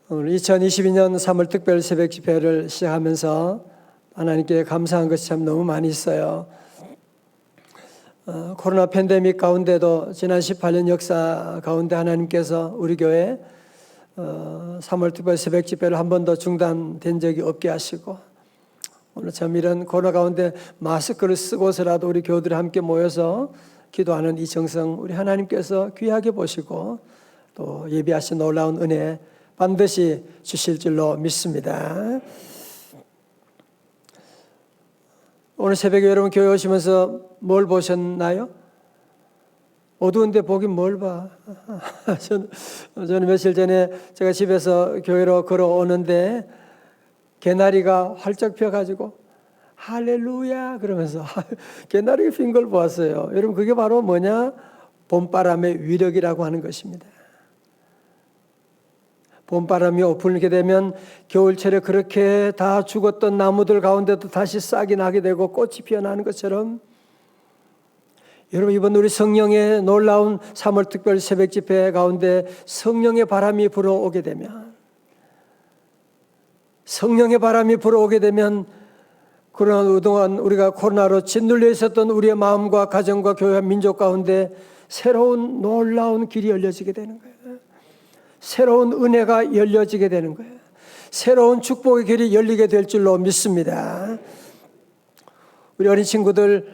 오늘 2022년 3월 특별 새벽 집회를 시작하면서 하나님께 감사한 것이 참 너무 많이 있어요. 코로나 팬데믹 가운데도 지난 18년 역사 가운데 하나님께서 우리 교회 3월 특별 새벽 집회를 한 번도 중단된 적이 없게 하시고, 오늘 참 이런 코로나 가운데 마스크를 쓰고서라도 우리 교우들이 함께 모여서 기도하는 이 정성 우리 하나님께서 귀하게 보시고 또 예비하신 놀라운 은혜 반드시 주실 줄로 믿습니다. 오늘 새벽에 여러분 교회 오시면서 뭘 보셨나요? 어두운데 보긴 뭘 봐. 저는 며칠 전에 제가 집에서 교회로 걸어오는데 개나리가 활짝 펴가지고 할렐루야 그러면서 개나리가 핀 걸 보았어요. 여러분 그게 바로 뭐냐? 봄바람의 위력이라고 하는 것입니다. 봄바람이 오풀게 되면 겨울철에 그렇게 다 죽었던 나무들 가운데도 다시 싹이 나게 되고 꽃이 피어나는 것처럼, 여러분 이번 우리 성령의 놀라운 3월 특별 새벽 집회 가운데 성령의 바람이 불어오게 되면, 성령의 바람이 불어오게 되면 그동안 우리가 코로나로 짓눌려 있었던 우리의 마음과 가정과 교회와 민족 가운데 새로운 놀라운 길이 열려지게 되는 거예요. 새로운 은혜가 열려지게 되는 거예요. 새로운 축복의 길이 열리게 될 줄로 믿습니다. 우리 어린 친구들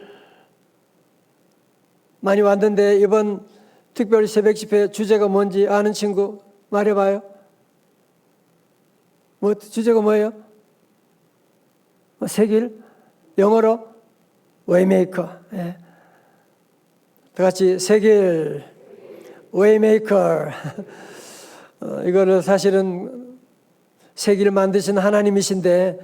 많이 왔는데 이번 특별 새벽 집회 주제가 뭔지 아는 친구 말해봐요. 주제가 뭐예요? 새길? 영어로 웨이메이커. 예. 다 같이 새길 웨이메이커. 이거를 사실은 새길 만드신 하나님이신데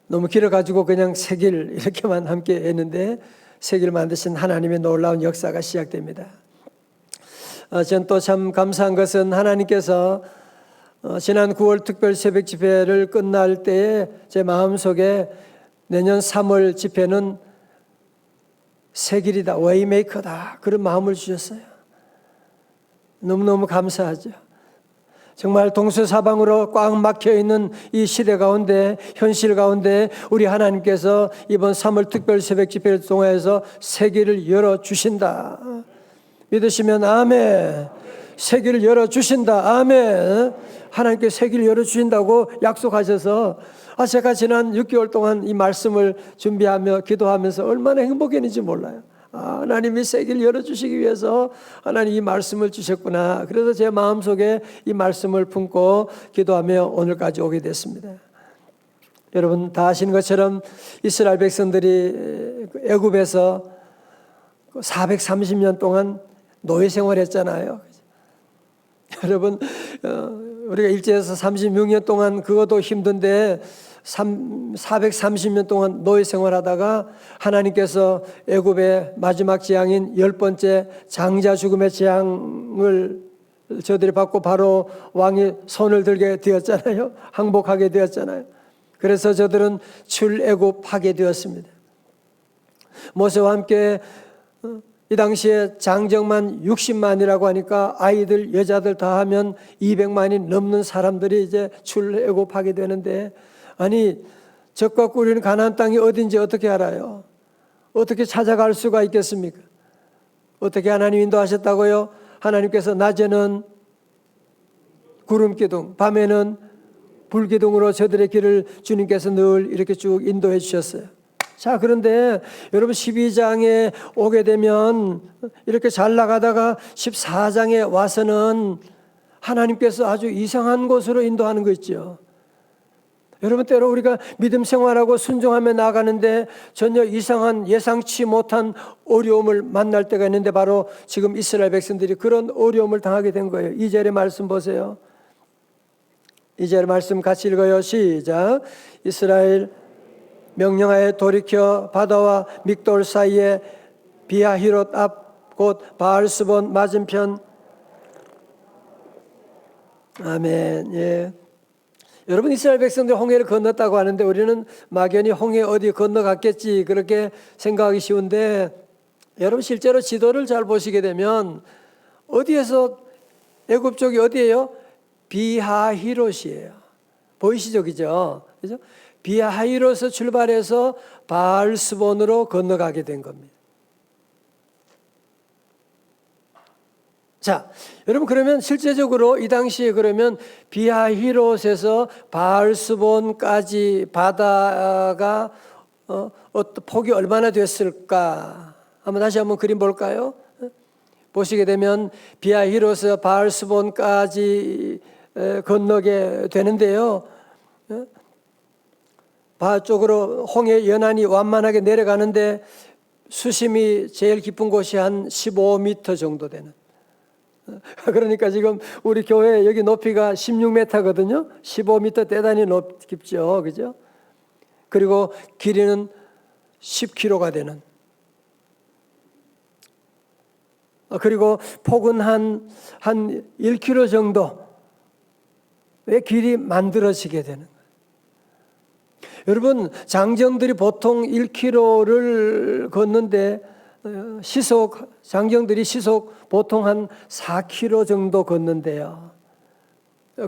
너무 길어가지고 그냥 새길 이렇게만 함께 했는데, 새길 만드신 하나님의 놀라운 역사가 시작됩니다. 전 또 참 감사한 것은 하나님께서 지난 9월 특별 새벽 집회를 끝날 때에 제 마음속에 내년 3월 집회는 새길이다, 웨이메이커다, 그런 마음을 주셨어요. 너무너무 감사하죠. 정말 동서사방으로 꽉 막혀있는 이 시대 가운데, 현실 가운데 우리 하나님께서 이번 3월 특별 새벽 집회를 통해서 새길을 열어주신다. 믿으시면 아멘. 새길을 열어주신다. 아멘. 하나님께 새길을 열어주신다고 약속하셔서 제가 지난 6개월 동안 이 말씀을 준비하며 기도하면서 얼마나 행복했는지 몰라요. 하나님이 새길을 열어주시기 위해서 하나님 이 말씀을 주셨구나. 그래서 제 마음속에 이 말씀을 품고 기도하며 오늘까지 오게 됐습니다. 여러분 다 아시는 것처럼 이스라엘 백성들이 애굽에서 430년 동안 노예 생활했잖아요. 여러분 우리가 일제에서 36년 동안 그것도 힘든데 430년 동안 노예 생활하다가 하나님께서 애굽의 마지막 재앙인 10번째 장자 죽음의 재앙을 저들이 받고 바로 왕이 손을 들게 되었잖아요. 항복하게 되었잖아요. 그래서 저들은 출애굽하게 되었습니다. 모세와 함께 이 당시에 장정만 60만이라고 하니까 아이들 여자들 다 하면 200만이 넘는 사람들이 이제 출애굽하게 되는데, 아니 적과 꿀리는 가나안 땅이 어딘지 어떻게 알아요? 어떻게 찾아갈 수가 있겠습니까? 어떻게 하나님 인도하셨다고요? 하나님께서 낮에는 구름기둥, 밤에는 불기둥으로 저들의 길을 주님께서 늘 이렇게 쭉 인도해 주셨어요. 자, 그런데 여러분 12장에 오게 되면 이렇게 잘 나가다가 14장에 와서는 하나님께서 아주 이상한 곳으로 인도하는 거 있죠. 여러분 때로 우리가 믿음 생활하고 순종하며 나가는데 전혀 이상한 예상치 못한 어려움을 만날 때가 있는데, 바로 지금 이스라엘 백성들이 그런 어려움을 당하게 된 거예요. 2절의 말씀 보세요. 2절 말씀 같이 읽어요. 시작. 이스라엘 명령하에 돌이켜 바다와 믹돌 사이에 비하히롯 앞 곧 바알스본 맞은편. 아멘. 예. 여러분 이스라엘 백성들 홍해를 건넜다고 하는데 우리는 막연히 홍해 어디 건너갔겠지 그렇게 생각하기 쉬운데, 여러분 실제로 지도를 잘 보시게 되면 어디에서 애굽 쪽이 어디예요? 비하히롯이에요. 보이시죠, 그죠? 그죠? 비하히롯에서 출발해서 바알스본으로 건너가게 된 겁니다. 자, 여러분 그러면 실제적으로 이 당시에 그러면 비하히롯에서 바알스본까지 바다가 폭이 얼마나 됐을까? 다시 한번 그림 볼까요? 보시게 되면 비하히롯에서 바알스본까지 건너게 되는데요. 바 쪽으로 홍해 연안이 완만하게 내려가는데 수심이 제일 깊은 곳이 한 15m 정도 되는. 그러니까 지금 우리 교회 여기 높이가 16m거든요. 15m 대단히 깊죠. 그죠? 그리고 길이는 10km가 되는. 그리고 폭은 한 1km 정도의 길이 만들어지게 되는 거예요. 여러분, 장정들이 보통 1km를 걷는데 장정들이 시속 보통 한 4km 정도 걷는데요.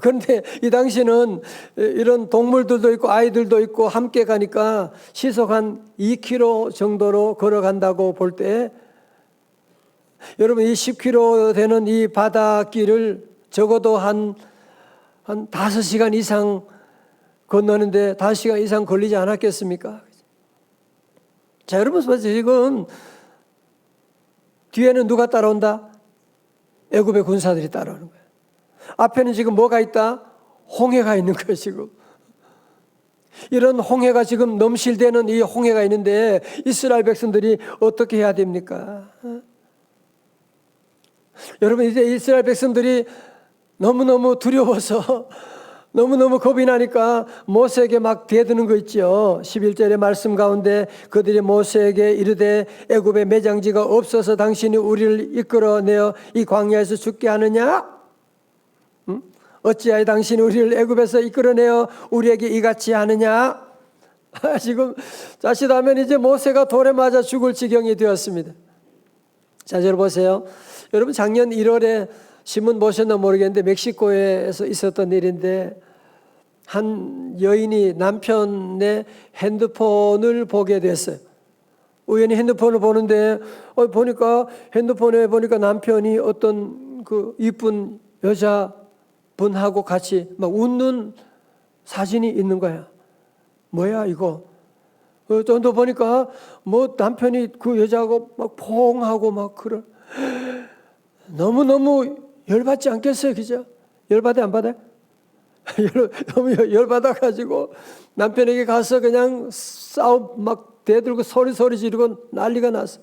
그런데 이 당시는 이런 동물들도 있고 아이들도 있고 함께 가니까 시속 한 2km 정도로 걸어간다고 볼 때 여러분 이 10km 되는 이 바닷길을 적어도 한 5시간 이상 건너는데 5시간 이상 걸리지 않았겠습니까? 자, 여러분 지금 뒤에는 누가 따라온다? 애굽의 군사들이 따라오는 거예요. 앞에는 지금 뭐가 있다? 홍해가 있는 거예요, 지금. 이런 홍해가 지금 넘실대는 이 홍해가 있는데 이스라엘 백성들이 어떻게 해야 됩니까? 여러분, 이제 이스라엘 백성들이 너무너무 두려워서 너무너무 겁이 나니까 모세에게 막 대드는 거 있죠. 11절의 말씀 가운데 그들이 모세에게 이르되 애굽에 매장지가 없어서 당신이 우리를 이끌어내어 이 광야에서 죽게 하느냐? 어찌하여 당신이 우리를 애굽에서 이끌어내어 우리에게 이같이 하느냐? 지금 자칫하면 이제 모세가 돌에 맞아 죽을 지경이 되었습니다. 자, 여러분 보세요. 여러분 작년 1월에 신문 보셨나 모르겠는데 멕시코에서 있었던 일인데 한 여인이 남편의 핸드폰을 보게 됐어요. 우연히 핸드폰을 보는데 보니까 핸드폰에 보니까 남편이 어떤 그 이쁜 여자분하고 같이 막 웃는 사진이 있는 거야. 뭐야 이거? 좀 더 보니까 뭐 남편이 그 여자하고 막 포옹하고 막 그런. 너무너무 열받지 않겠어요, 그죠? 열받아, 안 받아요? 너무 열받아가지고 남편에게 가서 그냥 막 대들고 소리 지르고 난리가 났어.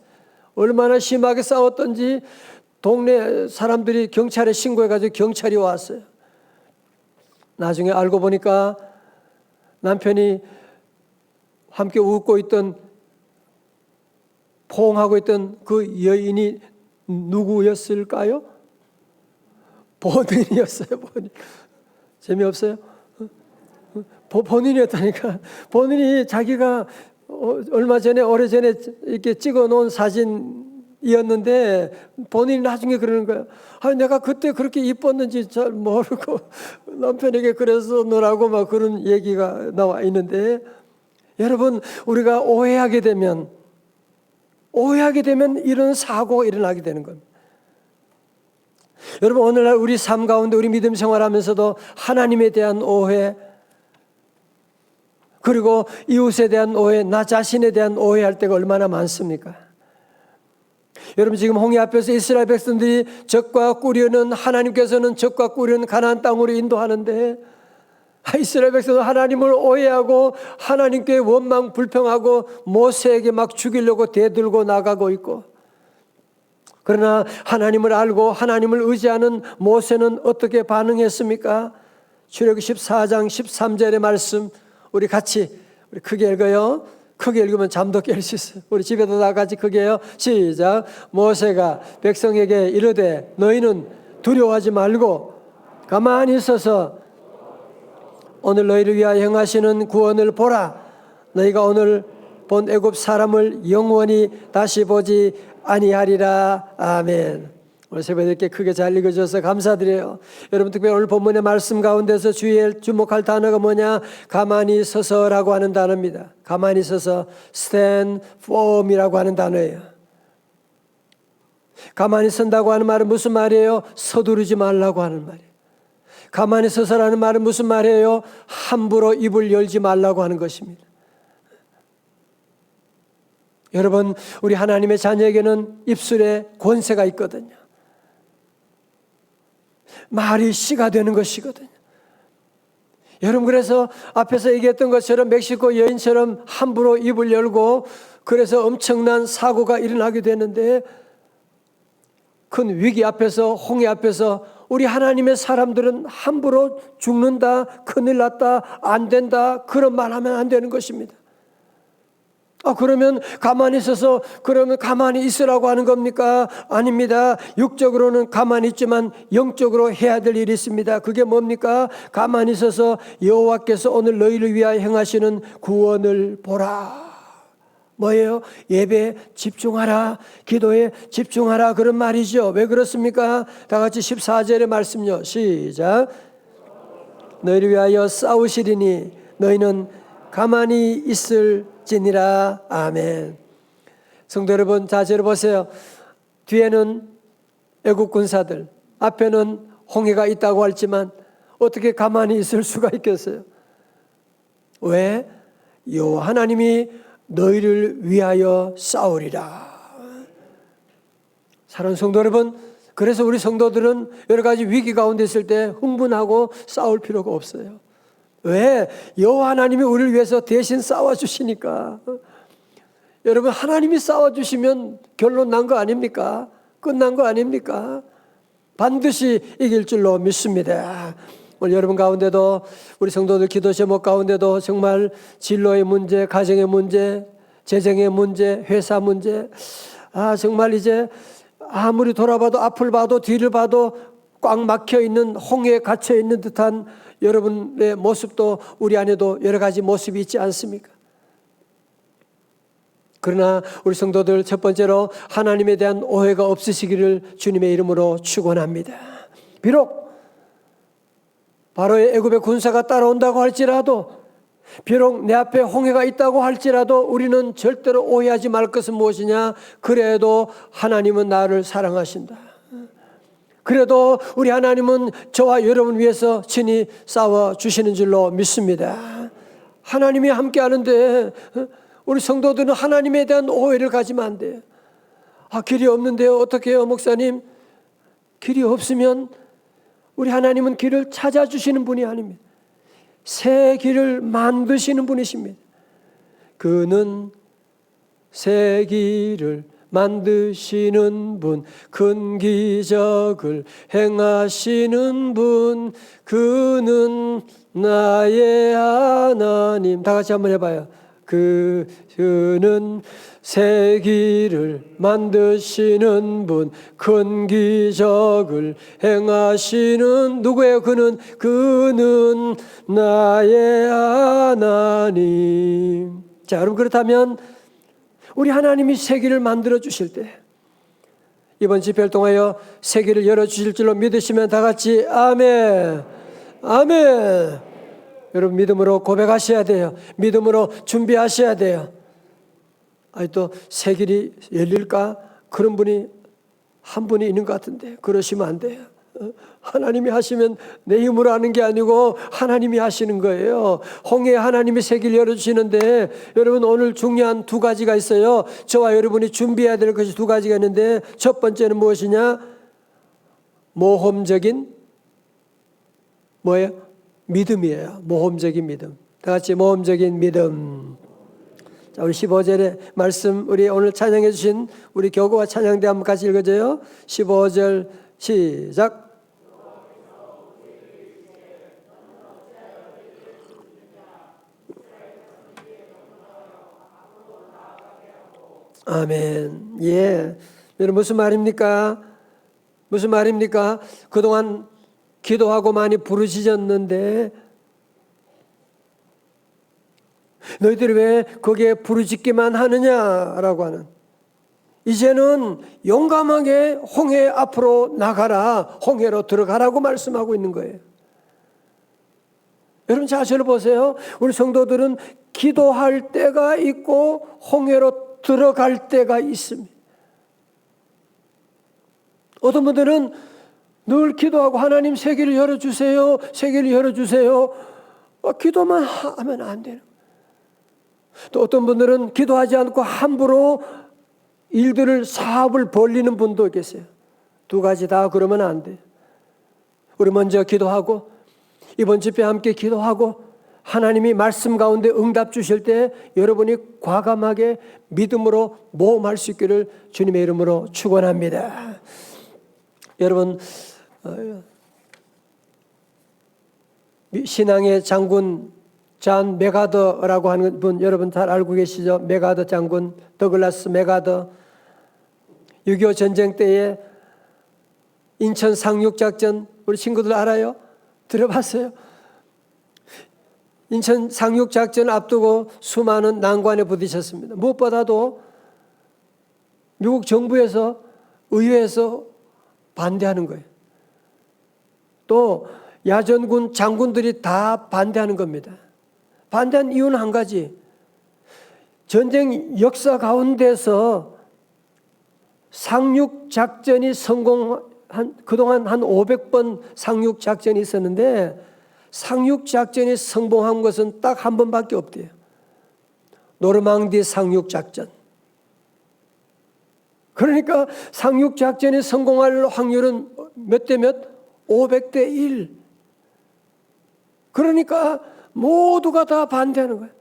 얼마나 심하게 싸웠던지 동네 사람들이 경찰에 신고해가지고 경찰이 왔어요. 나중에 알고 보니까 남편이 함께 웃고 있던, 포옹하고 있던 그 여인이 누구였을까요? 본인이었어요. 본인. 재미없어요? 본인이었다니까. 본인이 자기가 오래전에 이렇게 찍어 놓은 사진이었는데 본인이 나중에 그러는 거예요. 내가 그때 그렇게 이뻤는지 잘 모르고 남편에게 그래서 너라고 막 그런 얘기가 나와 있는데, 여러분 우리가 오해하게 되면 이런 사고가 일어나게 되는 겁니다. 여러분 오늘날 우리 삶 가운데 우리 믿음 생활하면서도 하나님에 대한 오해, 그리고 이웃에 대한 오해, 나 자신에 대한 오해할 때가 얼마나 많습니까? 여러분 지금 홍해 앞에서 이스라엘 백성들이 적과 꾸려는, 하나님께서는 적과 꾸려는 가나안 땅으로 인도하는데 이스라엘 백성은 하나님을 오해하고 하나님께 원망 불평하고 모세에게 막 죽이려고 대들고 나가고 있고, 그러나 하나님을 알고 하나님을 의지하는 모세는 어떻게 반응했습니까? 출애굽기 14장 13절의 말씀 우리 크게 읽어요. 크게 읽으면 잠도 깰 수 있어요. 우리 집에도 다 같이 크게 해요. 시작. 모세가 백성에게 이르되 너희는 두려워하지 말고 가만히 있어서 오늘 너희를 위하여 행하시는 구원을 보라. 너희가 오늘 본 애굽 사람을 영원히 다시 보지 아니하리라. 아멘. 오늘 새벽에 크게 잘 읽어줘서 감사드려요. 여러분 특별히 오늘 본문의 말씀 가운데서 주의에 주목할 단어가 뭐냐? 가만히 서서라고 하는 단어입니다. 가만히 서서 stand firm이라고 하는 단어예요. 가만히 선다고 하는 말은 무슨 말이에요? 서두르지 말라고 하는 말이에요. 가만히 서서라는 말은 무슨 말이에요? 함부로 입을 열지 말라고 하는 것입니다. 여러분, 우리 하나님의 자녀에게는 입술에 권세가 있거든요. 말이 씨가 되는 것이거든요. 여러분, 그래서 앞에서 얘기했던 것처럼 멕시코 여인처럼 함부로 입을 열고 그래서 엄청난 사고가 일어나게 되는데, 큰 위기 앞에서, 홍해 앞에서 우리 하나님의 사람들은 함부로 죽는다, 큰일 났다, 안 된다, 그런 말 하면 안 되는 것입니다. 그러면 가만히 있어서 그러면 가만히 있으라고 하는 겁니까? 아닙니다. 육적으로는 가만히 있지만 영적으로 해야 될 일이 있습니다. 그게 뭡니까? 가만히 있어서 여호와께서 오늘 너희를 위하여 행하시는 구원을 보라. 뭐예요? 예배에 집중하라, 기도에 집중하라, 그런 말이죠. 왜 그렇습니까? 다 같이 14절의 말씀요. 시작. 너희를 위하여 싸우시리니 너희는 가만히 있을지니라. 아멘. 성도 여러분, 자세를 보세요. 뒤에는 애국 군사들, 앞에는 홍해가 있다고 했지만 어떻게 가만히 있을 수가 있겠어요? 왜? 여호와 하나님이 너희를 위하여 싸우리라. 사랑하는 성도 여러분, 그래서 우리 성도들은 여러 가지 위기 가운데 있을 때 흥분하고 싸울 필요가 없어요. 왜? 여호와 하나님이 우리를 위해서 대신 싸워주시니까. 여러분, 하나님이 싸워주시면 결론 난 거 아닙니까? 끝난 거 아닙니까? 반드시 이길 줄로 믿습니다. 오늘 여러분 가운데도, 우리 성도들 기도 제목 가운데도 정말 진로의 문제, 가정의 문제, 재정의 문제, 회사 문제, 정말 이제 아무리 돌아봐도 앞을 봐도 뒤를 봐도 꽉 막혀 있는 홍해에 갇혀 있는 듯한 여러분의 모습도 우리 안에도 여러 가지 모습이 있지 않습니까? 그러나 우리 성도들 첫 번째로 하나님에 대한 오해가 없으시기를 주님의 이름으로 축원합니다. 비록 바로의 애굽의 군사가 따라온다고 할지라도, 비록 내 앞에 홍해가 있다고 할지라도 우리는 절대로 오해하지 말 것은 무엇이냐? 그래도 하나님은 나를 사랑하신다. 그래도 우리 하나님은 저와 여러분 위해서 친히 싸워주시는 줄로 믿습니다. 하나님이 함께 하는데 우리 성도들은 하나님에 대한 오해를 가지면 안 돼요. 길이 없는데요, 어떻게 해요 목사님? 길이 없으면 우리 하나님은 길을 찾아주시는 분이 아닙니다. 새 길을 만드시는 분이십니다. 그는 새 길을 만드시는 분, 큰 기적을 행하시는 분, 그는 나의 하나님. 다 같이 한번 해봐요. 그는 새 길을 만드시는 분, 큰 기적을 행하시는 누구예요? 그는 나의 하나님. 자, 여러분, 그렇다면 우리 하나님이 새 길을 만들어 주실 때, 이번 집회를 통하여 새 길을 열어 주실 줄로 믿으시면 다 같이 아멘, 아멘. 여러분, 믿음으로 고백하셔야 돼요. 믿음으로 준비하셔야 돼요. 또 새 길이 열릴까? 그런 분이 한 분이 있는 것 같은데 그러시면 안 돼요. 하나님이 하시면 내 힘으로 하는 게 아니고 하나님이 하시는 거예요. 홍해에 하나님이 새 길 열어주시는데, 여러분 오늘 중요한 두 가지가 있어요. 저와 여러분이 준비해야 될 것이 두 가지가 있는데, 첫 번째는 무엇이냐? 모험적인 뭐예요? 믿음이에요. 모험적인 믿음. 다 같이 모험적인 믿음. 자, 우리 15절의 말씀, 우리 오늘 찬양해 주신 우리 교구와 찬양대 한번 같이 읽어줘요. 15절 시작. 아멘. 예. 여러분, 무슨 말입니까? 무슨 말입니까? 그동안 기도하고 많이 부르짖었는데 너희들이 왜 거기에 부르짖기만 하느냐라고 하는 이제는 용감하게 홍해 앞으로 나가라, 홍해로 들어가라고 말씀하고 있는 거예요. 여러분 자신을 보세요. 우리 성도들은 기도할 때가 있고 홍해로 들어갈 때가 있습니다. 어떤 분들은 늘 기도하고 하나님 세계를 열어주세요, 세계를 열어주세요. 기도만 하면 안 돼요. 또 어떤 분들은 기도하지 않고 함부로 일들을, 사업을 벌리는 분도 계세요. 두 가지 다 그러면 안 돼요. 우리 먼저 기도하고 이번 집회 함께 기도하고 하나님이 말씀 가운데 응답 주실 때 여러분이 과감하게 믿음으로 모험할 수 있기를 주님의 이름으로 축원합니다. 여러분 신앙의 장군 잔 맥아더라고 하는 분 여러분 잘 알고 계시죠? 맥아더 장군, 더글라스 맥아더. 6.25 전쟁 때에 인천 상륙작전 우리 친구들 알아요? 들어봤어요? 인천 상륙작전을 앞두고 수많은 난관에 부딪혔습니다. 무엇보다도 미국 정부에서, 의회에서 반대하는 거예요. 또 야전군 장군들이 다 반대하는 겁니다. 반대한 이유는 한 가지. 전쟁 역사 가운데서 상륙작전이 그동안 한 500번 상륙작전이 있었는데 상륙작전이 성공한 것은 딱 한 번밖에 없대요. 노르망디 상륙작전. 그러니까 상륙작전이 성공할 확률은 몇 대 몇? 500대 1. 그러니까 모두가 다 반대하는 거예요.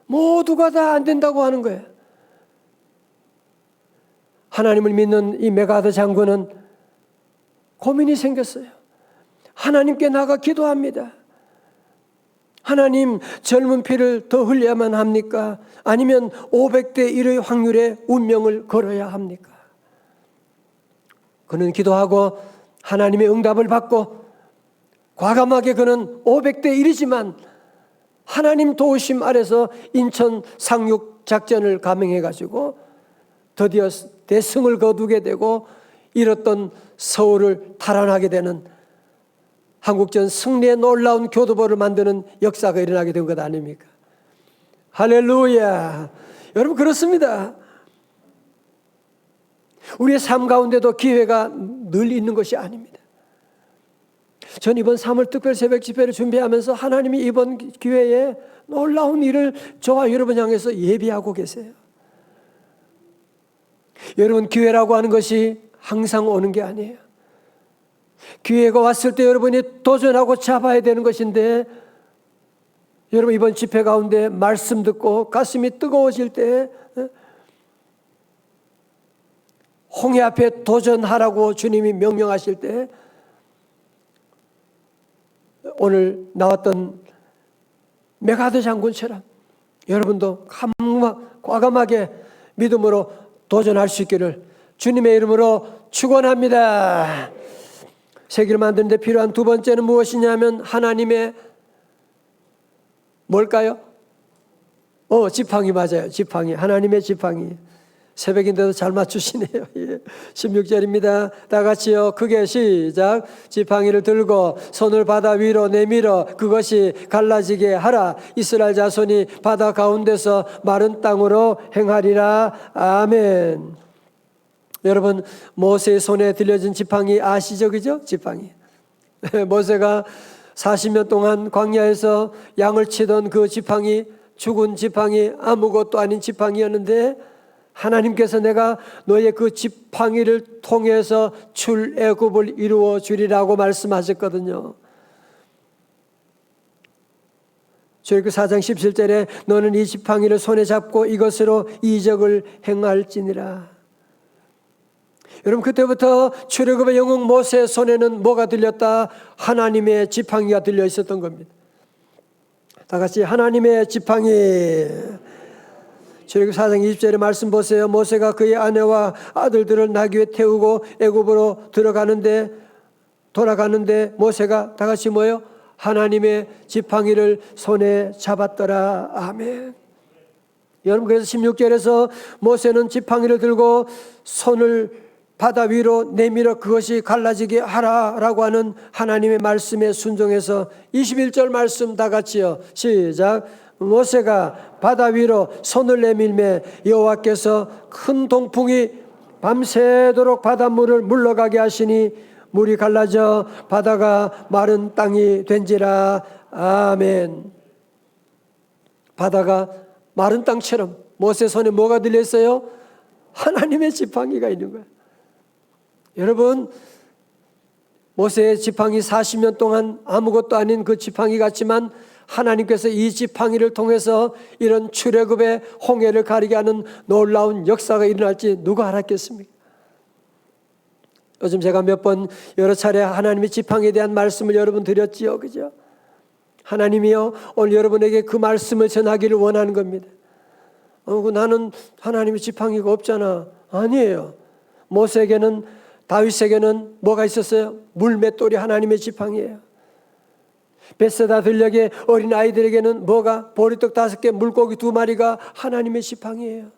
모두가 다 안 된다고 하는 거예요. 하나님을 믿는 이 맥아더 장군은 고민이 생겼어요. 하나님께 나가 기도합니다. 하나님, 젊은 피를 더 흘려야만 합니까? 아니면 500대 1의 확률에 운명을 걸어야 합니까? 그는 기도하고 하나님의 응답을 받고 과감하게 그는 500대 1이지만 하나님 도우심 아래서 인천 상륙 작전을 감행해가지고 드디어 대승을 거두게 되고 잃었던 서울을 탈환하게 되는 한국전 승리의 놀라운 교두보를 만드는 역사가 일어나게 된 것 아닙니까? 할렐루야. 여러분 그렇습니다. 우리의 삶 가운데도 기회가 늘 있는 것이 아닙니다. 전 이번 3월 특별 새벽 집회를 준비하면서 하나님이 이번 기회에 놀라운 일을 저와 여러분 향해서 예비하고 계세요. 여러분 기회라고 하는 것이 항상 오는 게 아니에요. 기회가 왔을 때 여러분이 도전하고 잡아야 되는 것인데 여러분 이번 집회 가운데 말씀 듣고 가슴이 뜨거워질 때 홍해 앞에 도전하라고 주님이 명령하실 때 오늘 나왔던 맥아더 장군처럼 여러분도 과감하게 믿음으로 도전할 수 있기를 주님의 이름으로 축원합니다. 세계를 만드는 데 필요한 두 번째는 무엇이냐면 하나님의 뭘까요? 지팡이 맞아요. 지팡이. 하나님의 지팡이. 새벽인데도 잘 맞추시네요. 16절입니다. 다 같이요. 크게 시작. 지팡이를 들고 손을 바다 위로 내밀어 그것이 갈라지게 하라. 이스라엘 자손이 바다 가운데서 마른 땅으로 행하리라. 아멘. 여러분 모세의 손에 들려진 지팡이 아시죠? 그죠? 지팡이. 모세가 40년 동안 광야에서 양을 치던 그 지팡이, 죽은 지팡이, 아무것도 아닌 지팡이였는데 하나님께서 내가 너의 그 지팡이를 통해서 출애굽을 이루어 주리라고 말씀하셨거든요. 출애굽 4장 17절에 너는 이 지팡이를 손에 잡고 이것으로 이적을 행할지니라. 여러분 그때부터 출애굽의 영웅 모세의 손에는 뭐가 들렸다? 하나님의 지팡이가 들려 있었던 겁니다. 다 같이 하나님의 지팡이. 출애굽 4장 20절의 말씀 보세요. 모세가 그의 아내와 아들들을 나귀 위에 태우고 애굽으로 돌아가는데 모세가 다 같이 뭐예요? 하나님의 지팡이를 손에 잡았더라. 아멘. 여러분, 그래서 16절에서 모세는 지팡이를 들고 손을 바다 위로 내밀어 그것이 갈라지게 하라라고 하는 하나님의 말씀에 순종해서 21절 말씀 다 같이요. 시작. 모세가 바다 위로 손을 내밀매 여호와께서 큰 동풍이 밤새도록 바닷물을 물러가게 하시니 물이 갈라져 바다가 마른 땅이 된지라. 아멘. 바다가 마른 땅처럼 모세 손에 뭐가 들려있어요? 하나님의 지팡이가 있는 거예요. 여러분, 모세의 지팡이 40년 동안 아무것도 아닌 그 지팡이 같지만 하나님께서 이 지팡이를 통해서 이런 출애굽의 홍해를 가리게 하는 놀라운 역사가 일어날지 누가 알았겠습니까? 요즘 제가 몇 번 여러 차례 하나님의 지팡이에 대한 말씀을 여러분 드렸지요, 그죠? 하나님이요, 오늘 여러분에게 그 말씀을 전하기를 원하는 겁니다. 나는 하나님의 지팡이가 없잖아. 아니에요. 모세에게는, 다윗에게는 뭐가 있었어요? 물맷돌이 하나님의 지팡이에요. 벳세다 들녘의 어린 아이들에게는 뭐가? 보리떡 5개, 물고기 2마리가 하나님의 지팡이에요.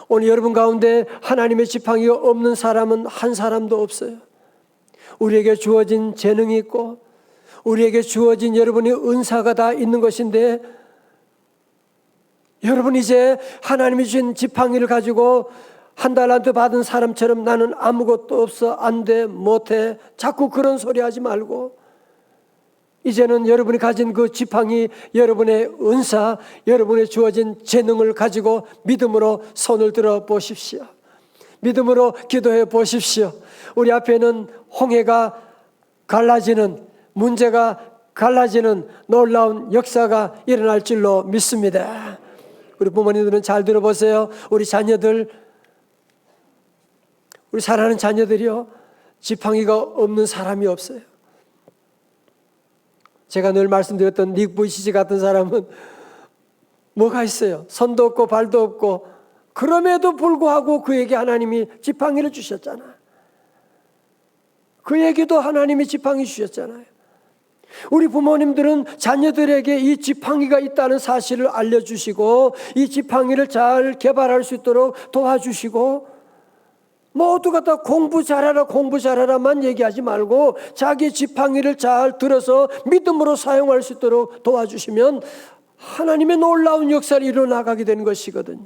오늘 여러분 가운데 하나님의 지팡이가 없는 사람은 한 사람도 없어요. 우리에게 주어진 재능이 있고 우리에게 주어진 여러분의 은사가 다 있는 것인데, 여러분 이제 하나님이 주신 지팡이를 가지고 한 달란트 받은 사람처럼 나는 아무것도 없어, 안 돼, 못해, 자꾸 그런 소리 하지 말고 이제는 여러분이 가진 그 지팡이, 여러분의 은사, 여러분의 주어진 재능을 가지고 믿음으로 손을 들어 보십시오. 믿음으로 기도해 보십시오. 우리 앞에는 홍해가 갈라지는, 문제가 갈라지는 놀라운 역사가 일어날 줄로 믿습니다. 우리 부모님들은 잘 들어보세요. 우리 자녀들, 우리 사랑하는 자녀들이요, 지팡이가 없는 사람이 없어요. 제가 늘 말씀드렸던 닉 부이시지 같은 사람은 뭐가 있어요? 손도 없고 발도 없고, 그럼에도 불구하고 그에게 하나님이 지팡이를 주셨잖아. 그에게도 하나님이 지팡이 주셨잖아요. 우리 부모님들은 자녀들에게 이 지팡이가 있다는 사실을 알려주시고 이 지팡이를 잘 개발할 수 있도록 도와주시고, 모두가 다 공부 잘하라만 얘기하지 말고 자기 지팡이를 잘 들어서 믿음으로 사용할 수 있도록 도와주시면 하나님의 놀라운 역사를 이루어나가게 되는 것이거든요.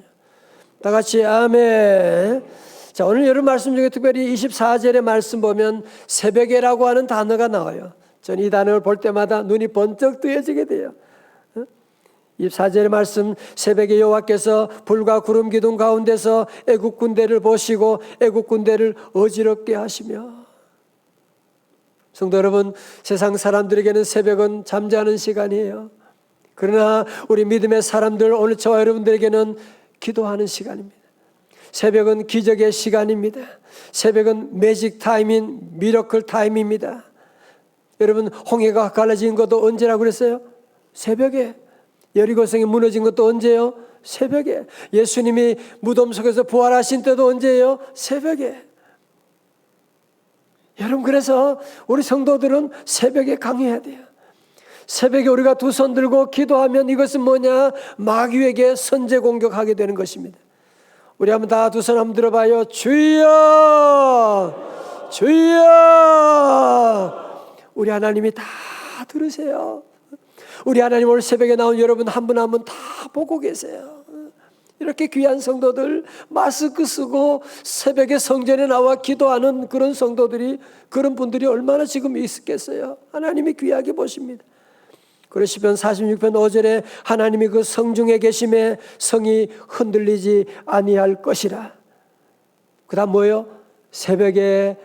다 같이 아멘. 자, 오늘 여러분 말씀 중에 특별히 24절의 말씀 보면 새벽에라고 하는 단어가 나와요. 저는 이 단어를 볼 때마다 눈이 번쩍 뜨여지게 돼요. 24절의 말씀, 새벽에 여호와께서 불과 구름 기둥 가운데서 애국 군대를 보시고 애국 군대를 어지럽게 하시며. 성도 여러분, 세상 사람들에게는 새벽은 잠자는 시간이에요. 그러나 우리 믿음의 사람들, 오늘 저와 여러분들에게는 기도하는 시간입니다. 새벽은 기적의 시간입니다. 새벽은 매직 타임인 미러클 타임입니다. 여러분, 홍해가 갈라진 것도 언제라고 그랬어요? 새벽에. 여리고성이 무너진 것도 언제예요? 새벽에. 예수님이 무덤 속에서 부활하신 때도 언제예요? 새벽에. 여러분, 그래서 우리 성도들은 새벽에 강해야 돼요. 새벽에 우리가 두 손 들고 기도하면 이것은 뭐냐? 마귀에게 선제 공격하게 되는 것입니다. 우리 한번 다 두 손 한번 들어봐요. 주여, 주여. 우리 하나님이 다 들으세요. 우리 하나님 오늘 새벽에 나온 여러분 한 분 한 분 다 보고 계세요. 이렇게 귀한 성도들, 마스크 쓰고 새벽에 성전에 나와 기도하는 그런 성도들이, 그런 분들이 얼마나 지금 있겠어요. 하나님이 귀하게 보십니다. 그래서 시편 46편 5절에 하나님이 그 성중에 계심에 성이 흔들리지 아니할 것이라. 그 다음 뭐예요? 새벽에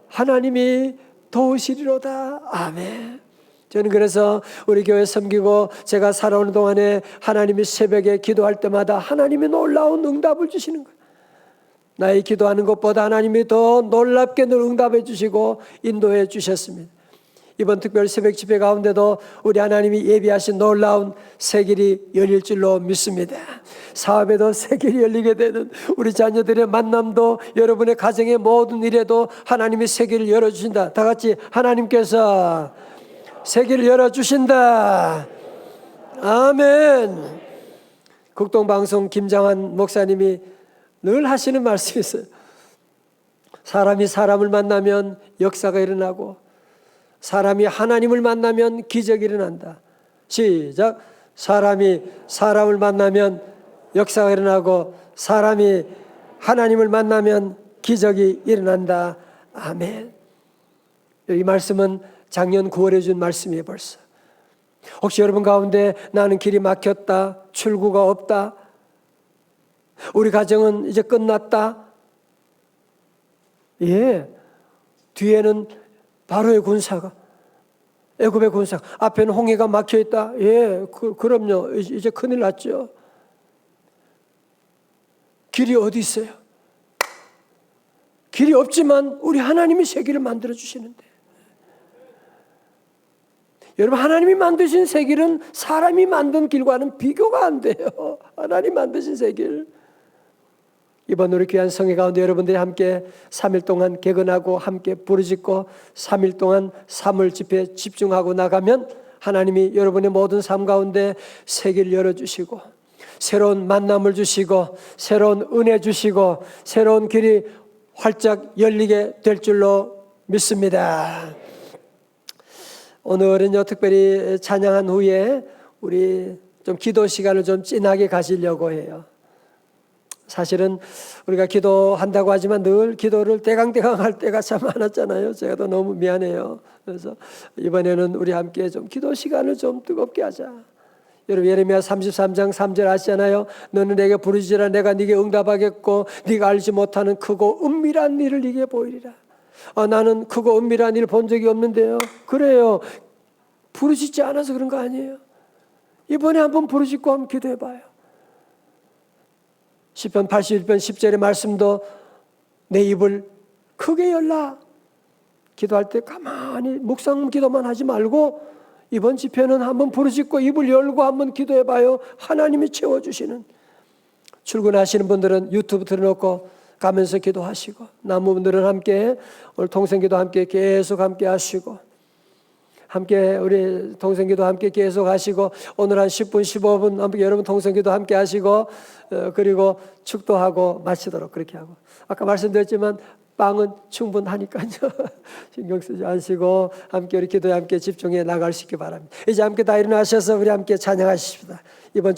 하나님이 도우시리로다. 아멘. 저는 그래서 우리 교회 섬기고 제가 살아오는 동안에 하나님이 새벽에 기도할 때마다 하나님이 놀라운 응답을 주시는 거예요. 나의 기도하는 것보다 하나님이 더 놀랍게 늘 응답해 주시고 인도해 주셨습니다. 이번 특별 새벽 집회 가운데도 우리 하나님이 예비하신 놀라운 새 길이 열릴 줄로 믿습니다. 사업에도 새 길이 열리게 되는, 우리 자녀들의 만남도, 여러분의 가정의 모든 일에도 하나님이 새 길을 열어주신다. 다 같이 하나님께서 새 길을 열어주신다. 아멘. 극동방송 김장한 목사님이 늘 하시는 말씀이 있어요. 사람이 사람을 만나면 역사가 일어나고 사람이 하나님을 만나면 기적이 일어난다. 시작. 사람이 사람을 만나면 역사가 일어나고 사람이 하나님을 만나면 기적이 일어난다. 아멘. 이 말씀은 작년 9월에 준 말씀이에요. 벌써. 혹시 여러분 가운데 나는 길이 막혔다, 출구가 없다, 우리 가정은 이제 끝났다. 예, 뒤에는 바로의 군사가, 애굽의 군사가, 앞에는 홍해가 막혀 있다. 예, 그럼요. 이제 큰일 났죠. 길이 어디 있어요? 길이 없지만 우리 하나님이 새 길을 만들어 주시는데, 여러분 하나님이 만드신 새 길은 사람이 만든 길과는 비교가 안 돼요. 하나님 만드신 새 길. 이번 우리 귀한 성회 가운데 여러분들이 함께 3일 동안 개근하고 함께 부르짖고 3일 동안 사물 집회에 집중하고 나가면 하나님이 여러분의 모든 삶 가운데 새 길 열어주시고 새로운 만남을 주시고 새로운 은혜 주시고 새로운 길이 활짝 열리게 될 줄로 믿습니다. 오늘은요 특별히 찬양한 후에 우리 좀 기도 시간을 좀 진하게 가지려고 해요. 사실은 우리가 기도한다고 하지만 늘 기도를 대강대강 할 때가 참 많았잖아요. 제가 더 너무 미안해요. 그래서 이번에는 우리 함께 좀 기도 시간을 좀 뜨겁게 하자. 여러분 예레미야 33장 3절 아시잖아요. 너는 내게 부르짖으라 내가 네게 응답하겠고 네가 알지 못하는 크고 은밀한 일을 네게 보이리라. 나는 크고 은밀한 일 본 적이 없는데요. 그래요. 부르짖지 않아서 그런 거 아니에요. 이번에 한번 부르짖고 한번 기도해봐요. 시편 81편 10절의 말씀도 내 입을 크게 열라. 기도할 때 가만히 묵상 기도만 하지 말고 이번 집회는 한번 부르짖고 입을 열고 한번 기도해봐요. 하나님이 채워주시는. 출근하시는 분들은 유튜브 틀어놓고 가면서 기도하시고 남부분들은 함께 오늘 통성기도 함께 계속 함께 하시고 함께 우리 통성기도 함께 계속 하시고 오늘 한 10분 15분 함께 여러분 통성기도 함께 하시고 그리고 축도하고 마치도록 그렇게 하고 아까 말씀드렸지만 빵은 충분하니까요. 신경 쓰지 않으시고 함께 우리 기도에 함께 집중해 나갈 수 있기 바랍니다. 이제 함께 다 일어나셔서 우리 함께 찬양하십시다. 이번